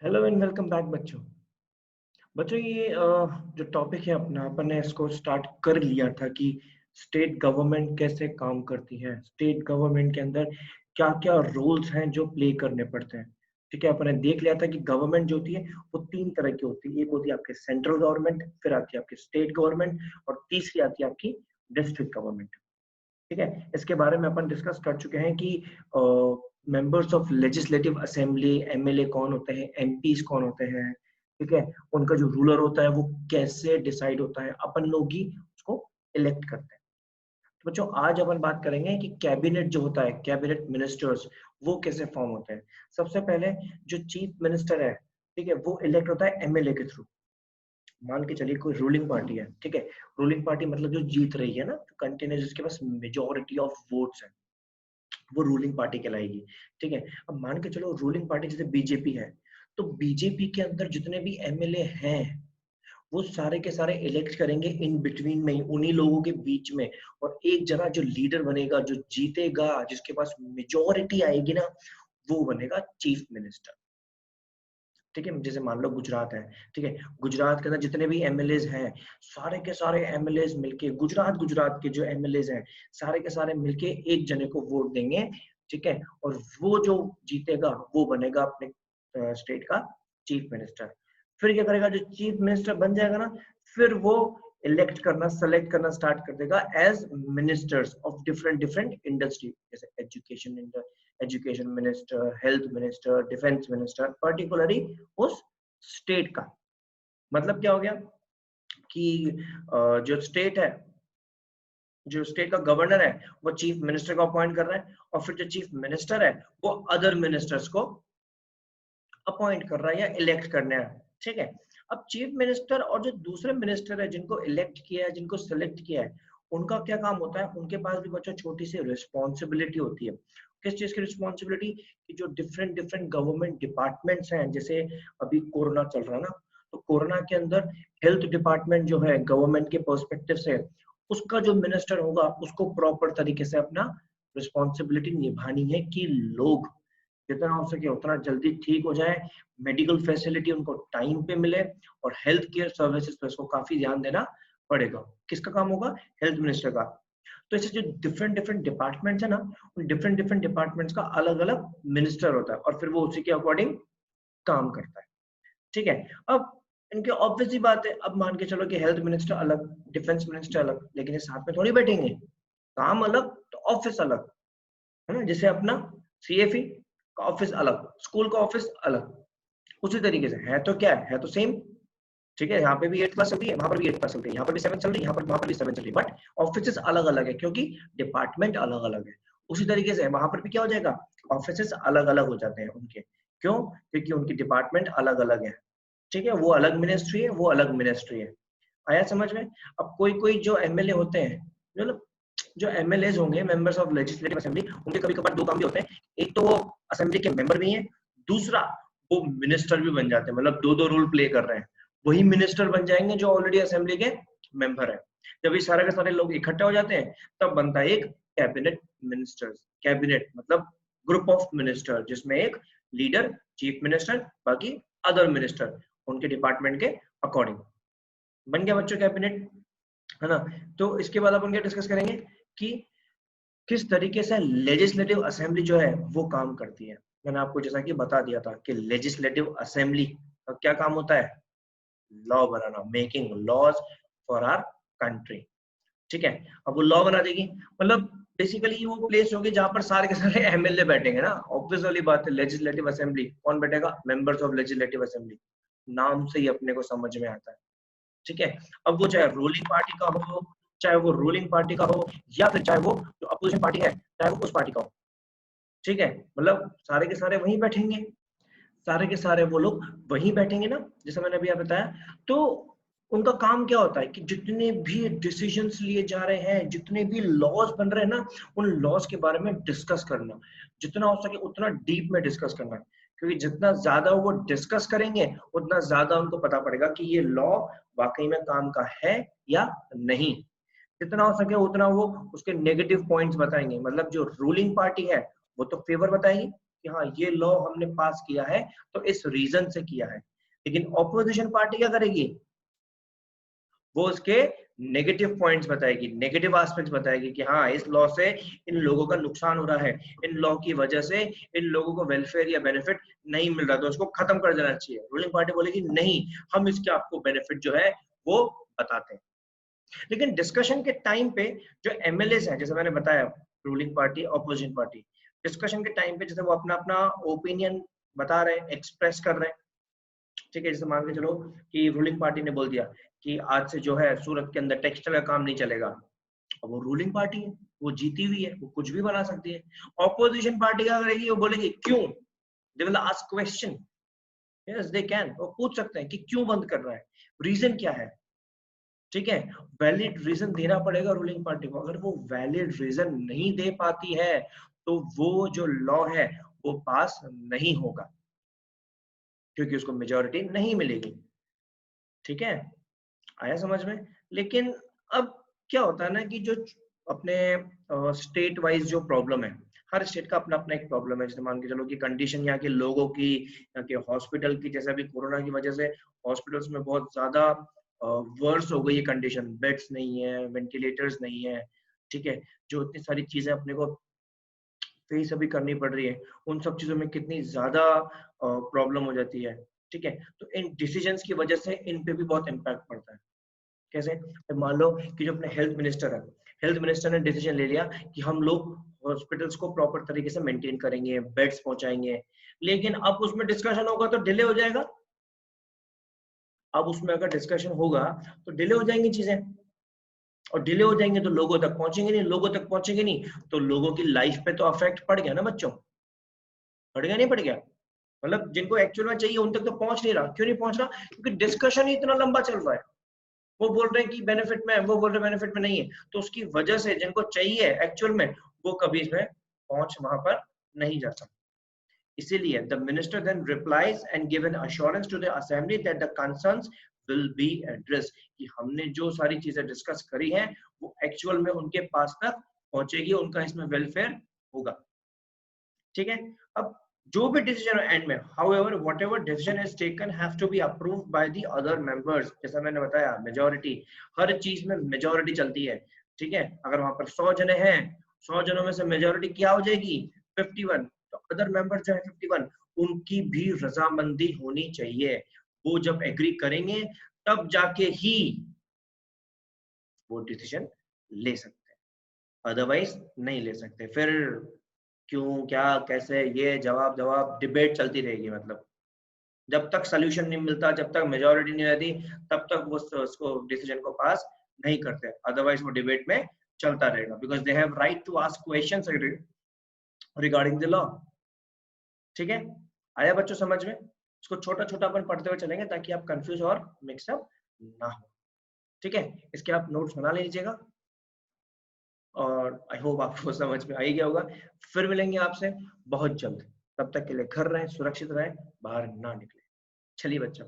Hello and welcome back बच्चों। ये जो टॉपिक है अपना, अपन ने इसको स्टार्ट कर लिया था कि स्टेट गवर्नमेंट कैसे काम करती है, स्टेट गवर्नमेंट के अंदर क्या क्या रोल्स हैं जो प्ले करने पड़ते हैं। ठीक है, अपन ने देख लिया था कि गवर्नमेंट जो होती है वो तीन तरह की होती है। एक होती है आपकी सेंट्रल गवर्नमेंट, फिर आती है आपकी स्टेट गवर्नमेंट, और तीसरी आती है आपकी डिस्ट्रिक्ट गवर्नमेंट। ठीक है, इसके बारे में अपन डिस्कस कर चुके हैं कि members of legislative assembly, MLA कौन होते हैं, एमपीज कौन होते हैं। ठीक है, उनका जो रूलर होता है वो कैसे डिसाइड होता है, अपन लोग ही उसको इलेक्ट करते हैं। तो बच्चों आज अपन बात करेंगे कि कैबिनेट जो होता है, कैबिनेट मिनिस्टर्स, वो कैसे फॉर्म होते हैं। सबसे पहले जो चीफ मिनिस्टर है, ठीक है, वो इलेक्ट होता है एमएलए के थ्रू। मान के चलिए कोई रूलिंग पार्टी है, ठीक है, रूलिंग पार्टी मतलब जो जीत रही है ना, जो कंटिन्यू, जिसके पास मेजोरिटी ऑफ वोट्स है, वो रूलिंग पार्टी कहलाएगी। ठीक है, अब मान के चलो रूलिंग पार्टी जैसे बीजेपी है, तो बीजेपी के अंदर जितने भी एमएलए हैं वो सारे के सारे इलेक्ट करेंगे इन बिटवीन में ही, उन्हीं लोगों के बीच में। और एक जगह जो लीडर बनेगा, जो जीतेगा, जिसके पास मेजोरिटी आएगी ना, वो बनेगा चीफ मिनिस्टर। ठीक है, जैसे मान लो गुजरात है, ठीक है, गुजरात के अंदर जितने भी एमएलए हैं, सारे के सारे एमएलए मिलके, गुजरात गुजरात के जो एमएलए हैं सारे के सारे मिलके एक जने को वोट देंगे। ठीक है, और वो जो जीतेगा वो बनेगा अपने स्टेट का चीफ मिनिस्टर। फिर क्या करेगा, जो चीफ मिनिस्टर बन जाएगा ना, फिर वो इलेक्ट करना, सेलेक्ट करना स्टार्ट कर देगा as ministers of different different industry, जैसे education minister, health minister, defence minister, particularly उस स्टेट का। मतलब क्या हो गया कि जो स्टेट है, जो स्टेट का गवर्नर है, वो चीफ मिनिस्टर को अपॉइंट कर रहा है, और फिर जो चीफ मिनिस्टर है वो अदर मिनिस्टर्स को अपॉइंट कर रहा है या इलेक्ट करना है। ठीक है, अब चीफ मिनिस्टर और जो दूसरे मिनिस्टर है जिनको इलेक्ट किया है, जिनको सेलेक्ट किया है, उनका क्या काम होता है, उनके पास भी बच्चों छोटी सी रिस्पॉन्सिबिलिटी होती है। किस चीज की रिस्पॉन्सिबिलिटी, कि जो डिफरेंट डिफरेंट गवर्नमेंट डिपार्टमेंट्स हैं, जैसे अभी कोरोना चल रहा है ना, तो कोरोना के अंदर हेल्थ डिपार्टमेंट जो है गवर्नमेंट के पर्सपेक्टिव से, उसका जो मिनिस्टर होगा उसको प्रॉपर तरीके से अपना रिस्पॉन्सिबिलिटी निभानी है कि लोग जितना हो सके उतना जल्दी ठीक हो जाए, मेडिकल फैसिलिटी उनको टाइम पे मिले, और हेल्थ केयर सर्विसेज पे उसको काफी ध्यान देना पड़ेगा। किसका काम होगा, हेल्थ मिनिस्टर का। तो ऐसे जो डिफरेंट डिफरेंट डिपार्टमेंट्स है ना, उन डिफरेंट डिफरेंट डिपार्टमेंट्स का अलग अलग मिनिस्टर होता है, और फिर वो उसी के अकॉर्डिंग काम करता है। ठीक है, अब इनके ऑब्वियस ही बात है, अब मान के चलो कि हेल्थ मिनिस्टर अलग, डिफेंस मिनिस्टर अलग, लेकिन ये साथ में थोड़ी बैठेंगे, काम अलग तो ऑफिस अलग, है ना। जैसे अपना सीएफई का ऑफिस अलग, स्कूल का ऑफिस अलग, उसी तरीके से है तो क्या है तो सेम। ठीक है, यहाँ पे भी 8 क्लास चल रही है, वहां पर भी 8 क्लास चल रही है, यहाँ पर भी 7 चल रही है, यहाँ पर वहां पर भी 7 चल रही है, बट ऑफिस अलग अलग है क्योंकि डिपार्टमेंट अलग अलग है। उसी तरीके से वहां पर भी क्या हो जाएगा, ऑफिस अलग अलग हो जाते हैं उनके। क्यों, क्योंकि उनकी डिपार्टमेंट अलग अलग है। ठीक है, वो अलग मिनिस्ट्री है, वो अलग मिनिस्ट्री है। आया समझ में। अब कोई कोई जो एमएलए होते हैं, मतलब जो एमएलए होंगे, मेंबर्स ऑफ लेजिस्लेटिव असेंबली, उनके कभी कभार दो काम भी होते हैं। एक तो वो असेंबली के मेंबर भी हैं, दूसरा वो मिनिस्टर भी बन जाते हैं, मतलब दो दो रोल प्ले कर रहे हैं। वही मिनिस्टर बन जाएंगे जो ऑलरेडी असेंबली के मेंबर है। जब ये सारे के सारे लोग इकट्ठे हो जाते हैं तब बनता है एक कैबिनेट मिनिस्टर्स। कैबिनेट मतलब ग्रुप ऑफ मिनिस्टर, जिसमें एक लीडर, चीफ मिनिस्टर, बाकी अदर मिनिस्टर उनके डिपार्टमेंट के अकॉर्डिंग। बन गया बच्चों कैबिनेट, है ना। तो इसके बाद अपन क्या डिस्कस करेंगे कि किस तरीके से लेजिस्लेटिव असेंबली जो है वो काम करती है। मैंने आपको जैसा कि बता दिया था कि लेजिस्लेटिव असेंबली का क्या काम होता है, लॉ बनाना, making laws for our country. ठीक है, अब वो लॉ बना देगी, मतलब बेसिकली वो प्लेस होगी जहां पर सारे के सारे एमएलए बैठेंगे ना। ऑब्वियस वाली बात है, लेजिस्लेटिव असेंबली कौन बैठेगा, मेंबर्स ऑफ लेजिस्लेटिव असेंबली, नाम से ही अपने को समझ में आता है। ठीक है, अब वो चाहे रूलिंग पार्टी का हो, चाहे वो रूलिंग पार्टी का हो, या फिर चाहे वो जो अपोजिशन पार्टी है, चाहे वो उस पार्टी का हो। ठीक है, मतलब सारे के सारे वहीं बैठेंगे, सारे के सारे वो लोग वहीं बैठेंगे ना, जैसा मैंने अभी बताया। तो उनका काम क्या होता है कि जितने भी डिसीजंस लिए जा रहे हैं, जितने भी लॉज बन रहे हैं ना, उन लॉज के बारे में डिस्कस करना, जितना हो सके उतना डीप में डिस्कस करना। क्योंकि जितना ज्यादा वो डिस्कस करेंगे उतना ज्यादा उनको पता पड़ेगा कि ये लॉ वाकई में काम का है या नहीं। जितना हो सके उतना वो उसके नेगेटिव पॉइंट्स बताएंगे, मतलब जो रूलिंग पार्टी है वो तो फेवर बताएगी कि हाँ ये लॉ हमने पास किया है तो इस रीजन से किया है। लेकिन ऑपोजिशन पार्टी क्या करेगी, वो उसके नेगेटिव पॉइंट्स बताएगी, नेगेटिव एस्पेक्ट्स बताएगी कि हाँ इस लॉ से इन लोगों का नुकसान हो रहा है, इन लॉ की वजह से इन लोगों को वेलफेयर या बेनिफिट नहीं मिल रहा, तो उसको खत्म कर देना चाहिए। रूलिंग पार्टी बोलेगी नहीं, हम इसके आपको बेनिफिट जो है वो बताते हैं। लेकिन डिस्कशन के टाइम पे जो एमएलएस हैं, जैसे मैंने बताया ruling party opposition party, discussion के टाइम पे जैसे वो अपना अपना ओपिनियन बता रहे हैं, एक्सप्रेस कर रहे हैं, ठीक है। जैसे मान के चलो कि रूलिंग पार्टी ने बोल दिया कि आज से जो है सूरत के अंदर टेक्सटाइल का काम नहीं चलेगा, अब वो रूलिंग पार्टी है, वो जीती हुई है, वो कुछ भी बना सकती है। ऑपोजिशन पार्टी क्या करेगी, वो बोलेगी क्यों, they will ask question, yes they can, वो पूछ सकते हैं कि क्यों बंद कर रहा है, रीजन क्या है, ठीक है। वैलिड रीजन देना पड़ेगा रूलिंग पार्टी को। अगर वो वैलिड रीजन नहीं दे पाती है तो वो जो लॉ है वो पास नहीं होगा, क्योंकि उसको मेजॉरिटी नहीं मिलेगी, ठीक है। आया समझ में। लेकिन अब क्या होता है ना कि जो अपने स्टेट वाइज जो प्रॉब्लम है, हर स्टेट का अपना अपना एक प्रॉब्लम है। जैसे मान के चलो कि कंडीशन यहाँ के लोगों की, यहाँ के हॉस्पिटल की, जैसे अभी कोरोना की वजह से हॉस्पिटल्स में बहुत ज्यादा वर्स हो गई है कंडीशन, बेड्स नहीं है, वेंटिलेटर्स नहीं है, ठीक है। जो इतनी सारी चीजें अपने को फेस अभी करनी पड़ रही है, उन सब चीजों में कितनी ज्यादा प्रॉब्लम हो जाती है, ठीक है। तो इन डिसीजंस की वजह से इन पे भी बहुत इम्पैक्ट पड़ता है। कैसे, मान लो कि जो अपने हेल्थ मिनिस्टर है, हेल्थ मिनिस्टर ने डिसीजन ले लिया कि हम लोग हॉस्पिटल्स को प्रॉपर तरीके से मेंटेन करेंगे, बेड्स पहुंचाएंगे, लेकिन अब उसमें डिस्कशन होगा तो डिले हो जाएगा। अब उसमें अगर डिस्कशन होगा तो डिले हो जाएंगी चीजें, और डिले हो जाएंगे तो लोगों तक पहुंचेंगे नहीं, लोगों तक पहुंचेंगे नहीं तो लोगों की लाइफ पे तो अफेक्ट पड़ गया ना बच्चों, पड़ गया नहीं पड़ गया। मतलब जिनको एक्चुअल में चाहिए उन तक तो पहुंच नहीं रहा। क्यों नहीं पहुंच रहा, क्योंकि डिस्कशन ही इतना लंबा चल रहा है। वो बोल रहे हैं कि बेनिफिट में है, वो बोल रहे हैं बेनिफिट में नहीं है, तो उसकी वजह से जिनको चाहिए एक्चुअल में वो कभी इसमें पहुंच वहां पर नहीं जाता। इसीलिए the minister then replies and give an assurance to the assembly that the concerns will be address, कि हमने जो सारी चीजें डिस्कस करी हैं वो एक्चुअल में उनके पास तक पहुंचेगी, उनका इसमें वेलफेयर होगा, ठीक है। अब जो भी डिसीजन एंड में, however whatever decision is taken have to be approved by the other members, जैसा मैंने बताया मेजॉरिटी, हर चीज में मेजॉरिटी चलती है, ठीक है। अगर वहां पर 100 जने हैं, 100 जनों में से मेजॉरिटी क्या हो जाएगी 51, तो अदर मेंबर जो है 51 उनकी भी रजामंदी होनी चाहिए। वो जब एग्री करेंगे तब जाके ही वो डिसीजन ले सकते हैं, अदरवाइज नहीं ले सकते। फिर क्यों, क्या, कैसे, ये जवाब जवाब डिबेट चलती रहेगी। मतलब जब तक सोल्यूशन नहीं मिलता, जब तक मेजोरिटी नहीं रहती, तब तक वो उसको डिसीजन को पास नहीं करते, अदरवाइज वो डिबेट में चलता रहेगा, because they have right to ask questions regarding the law, ठीक है। आया बच्चों समझ में। इसको छोटा छोटा अपन पढ़ते हुए चलेंगे ताकि आप कंफ्यूज और मिक्सअप ना हो, ठीक है। इसके आप नोट्स बना लीजिएगा और आई होप आपको समझ में आ ही गया होगा। फिर मिलेंगे आपसे बहुत जल्द, तब तक के लिए घर रहें, सुरक्षित रहें, बाहर ना निकले। चलिए बच्चों।